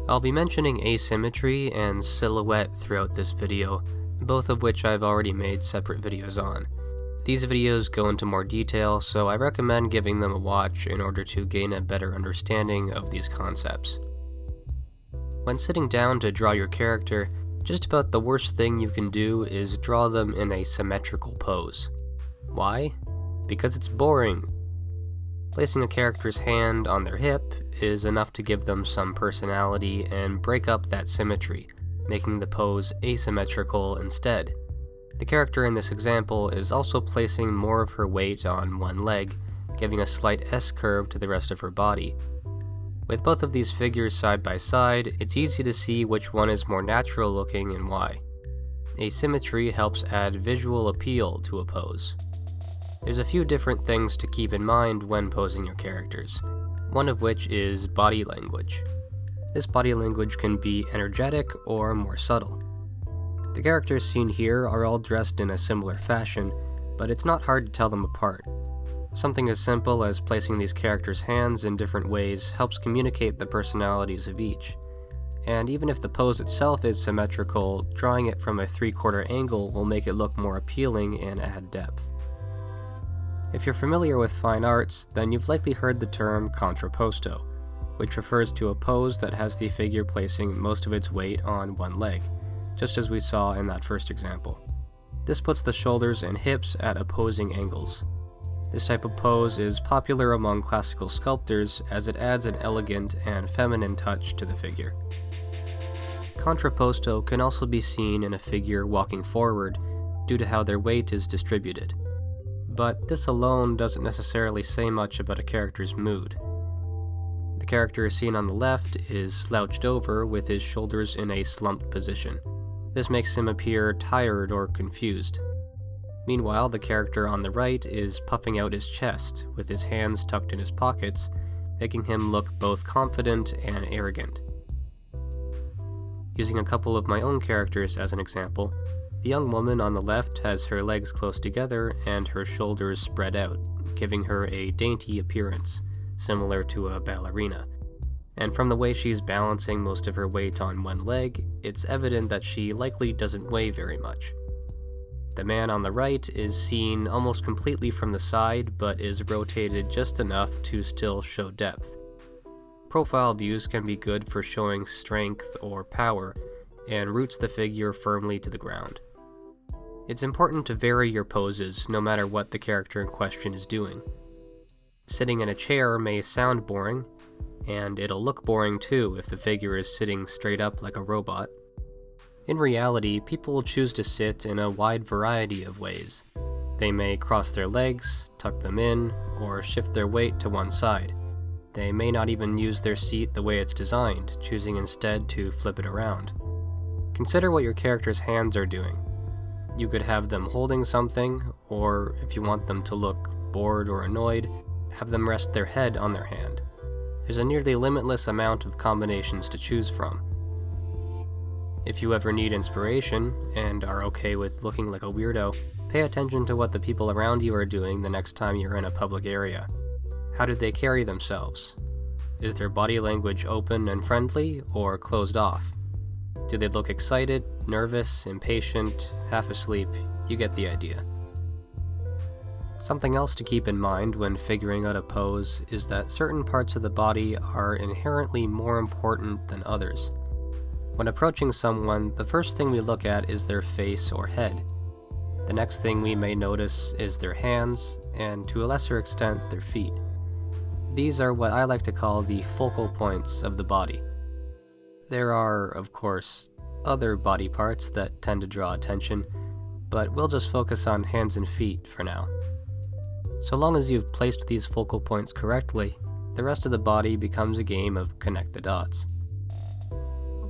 I'll be mentioning asymmetry and silhouette throughout this video, both of which I've already made separate videos on. These videos go into more detail, so I recommend giving them a watch in order to gain a better understanding of these concepts. When sitting down to draw your character, just about the worst thing you can do is draw them in a symmetrical pose. Why? Because it's boring. Placing a character's hand on their hip is enough to give them some personality and break up that symmetry, making the pose asymmetrical instead. The character in this example is also placing more of her weight on one leg, giving a slight S-curve to the rest of her body. With both of these figures side by side, it's easy to see which one is more natural looking and why. Asymmetry helps add visual appeal to a pose. There's a few different things to keep in mind when posing your characters, one of which is body language. This body language can be energetic or more subtle. The characters seen here are all dressed in a similar fashion, but it's not hard to tell them apart. Something as simple as placing these characters' hands in different ways helps communicate the personalities of each. And even if the pose itself is symmetrical, drawing it from a 3/4 angle will make it look more appealing and add depth. If you're familiar with fine arts, then you've likely heard the term contrapposto, which refers to a pose that has the figure placing most of its weight on one leg, just as we saw in that first example. This puts the shoulders and hips at opposing angles. This type of pose is popular among classical sculptors as it adds an elegant and feminine touch to the figure. Contrapposto can also be seen in a figure walking forward due to how their weight is distributed. But this alone doesn't necessarily say much about a character's mood. The character seen on the left is slouched over with his shoulders in a slumped position. This makes him appear tired or confused. Meanwhile, the character on the right is puffing out his chest with his hands tucked in his pockets, making him look both confident and arrogant. Using a couple of my own characters as an example, the young woman on the left has her legs close together and her shoulders spread out, giving her a dainty appearance, similar to a ballerina. And from the way she's balancing most of her weight on one leg, it's evident that she likely doesn't weigh very much. The man on the right is seen almost completely from the side, but is rotated just enough to still show depth. Profile views can be good for showing strength or power, and roots the figure firmly to the ground. It's important to vary your poses no matter what the character in question is doing. Sitting in a chair may sound boring, and it'll look boring too if the figure is sitting straight up like a robot. In reality, people will choose to sit in a wide variety of ways. They may cross their legs, tuck them in, or shift their weight to one side. They may not even use their seat the way it's designed, choosing instead to flip it around. Consider what your character's hands are doing. You could have them holding something, or if you want them to look bored or annoyed, have them rest their head on their hand. There's a nearly limitless amount of combinations to choose from. If you ever need inspiration, and are okay with looking like a weirdo, pay attention to what the people around you are doing the next time you're in a public area. How do they carry themselves? Is their body language open and friendly, or closed off? Do they look excited, nervous, impatient, half asleep? You get the idea. Something else to keep in mind when figuring out a pose is that certain parts of the body are inherently more important than others. When approaching someone, the first thing we look at is their face or head. The next thing we may notice is their hands, and to a lesser extent, their feet. These are what I like to call the focal points of the body. There are, of course, other body parts that tend to draw attention, but we'll just focus on hands and feet for now. So long as you've placed these focal points correctly, the rest of the body becomes a game of connect the dots.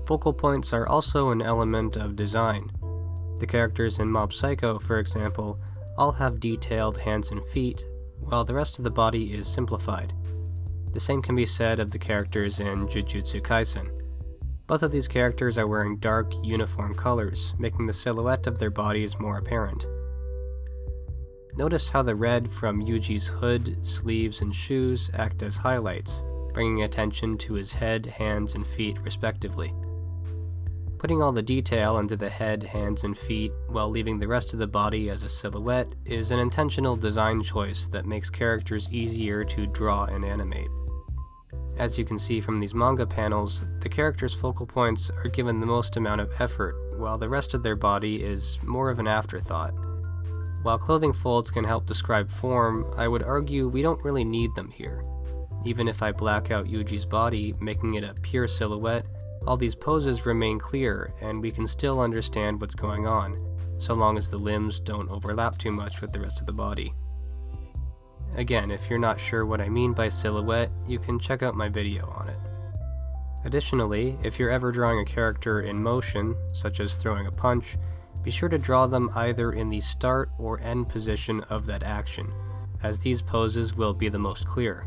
Focal points are also an element of design. The characters in Mob Psycho, for example, all have detailed hands and feet, while the rest of the body is simplified. The same can be said of the characters in Jujutsu Kaisen. Both of these characters are wearing dark, uniform colors, making the silhouette of their bodies more apparent. Notice how the red from Yuji's hood, sleeves, and shoes act as highlights, bringing attention to his head, hands, and feet respectively. Putting all the detail into the head, hands, and feet while leaving the rest of the body as a silhouette is an intentional design choice that makes characters easier to draw and animate. As you can see from these manga panels, the characters' focal points are given the most amount of effort, while the rest of their body is more of an afterthought. While clothing folds can help describe form, I would argue we don't really need them here. Even if I black out Yuji's body, making it a pure silhouette, all these poses remain clear, and we can still understand what's going on, so long as the limbs don't overlap too much with the rest of the body. Again, if you're not sure what I mean by silhouette, you can check out my video on it. Additionally, if you're ever drawing a character in motion, such as throwing a punch, be sure to draw them either in the start or end position of that action, as these poses will be the most clear.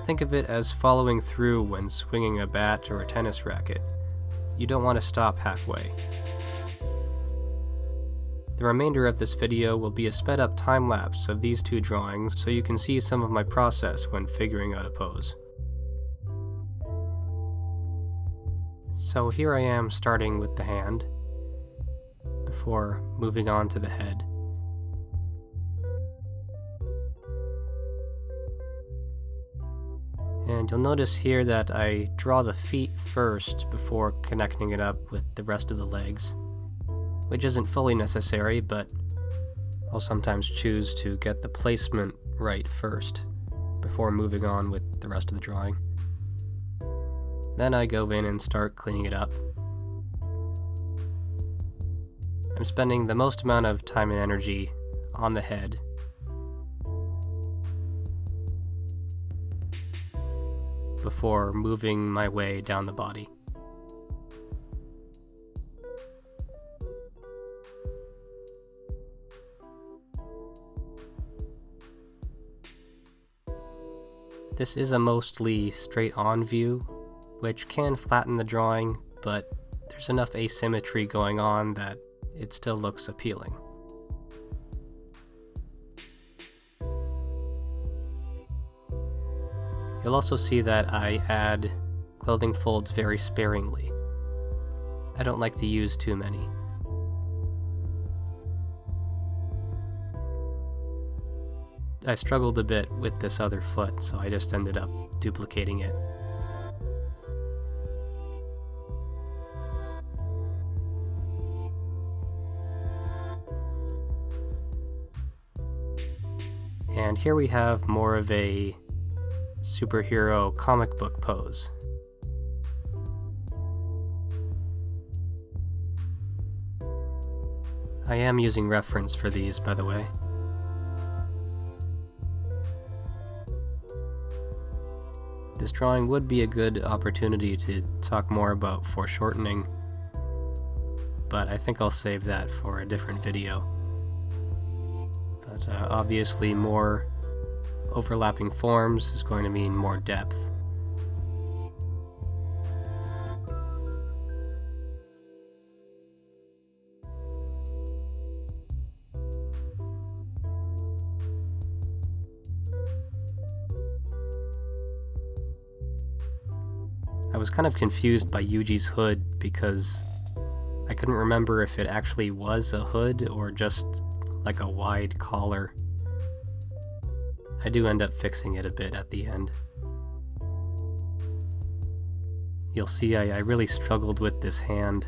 Think of it as following through when swinging a bat or a tennis racket. You don't want to stop halfway. The remainder of this video will be a sped up time-lapse of these two drawings so you can see some of my process when figuring out a pose. So here I am starting with the hand, before moving on to the head. And you'll notice here that I draw the feet first before connecting it up with the rest of the legs, which isn't fully necessary, but I'll sometimes choose to get the placement right first before moving on with the rest of the drawing. Then I go in and start cleaning it up. I'm spending the most amount of time and energy on the head, before moving my way down the body. This is a mostly straight-on view, which can flatten the drawing, but there's enough asymmetry going on that it still looks appealing. You'll also see that I add clothing folds very sparingly. I don't like to use too many. I struggled a bit with this other foot, so I just ended up duplicating it. And here we have more of a superhero comic book pose. I am using reference for these, by the way. This drawing would be a good opportunity to talk more about foreshortening, but I think I'll save that for a different video. But obviously more overlapping forms is going to mean more depth. I was kind of confused by Yuji's hood because I couldn't remember if it actually was a hood or just like a wide collar. I do end up fixing it a bit at the end. You'll see I really struggled with this hand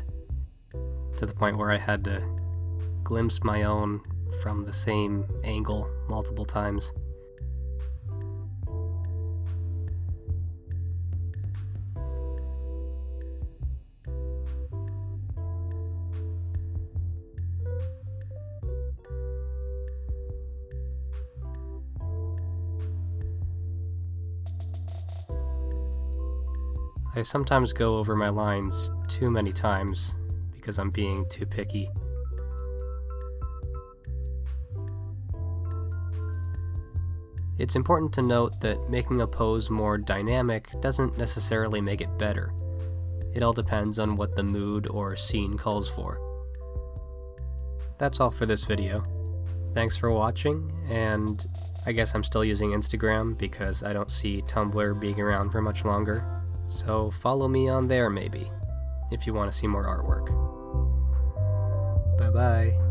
to the point where I had to glimpse my own from the same angle multiple times. I sometimes go over my lines too many times because I'm being too picky. It's important to note that making a pose more dynamic doesn't necessarily make it better. It all depends on what the mood or scene calls for. That's all for this video. thanks for watching, and I guess I'm still using Instagram because I don't see Tumblr being around for much longer. So follow me on there maybe, if you want to see more artwork. Bye bye.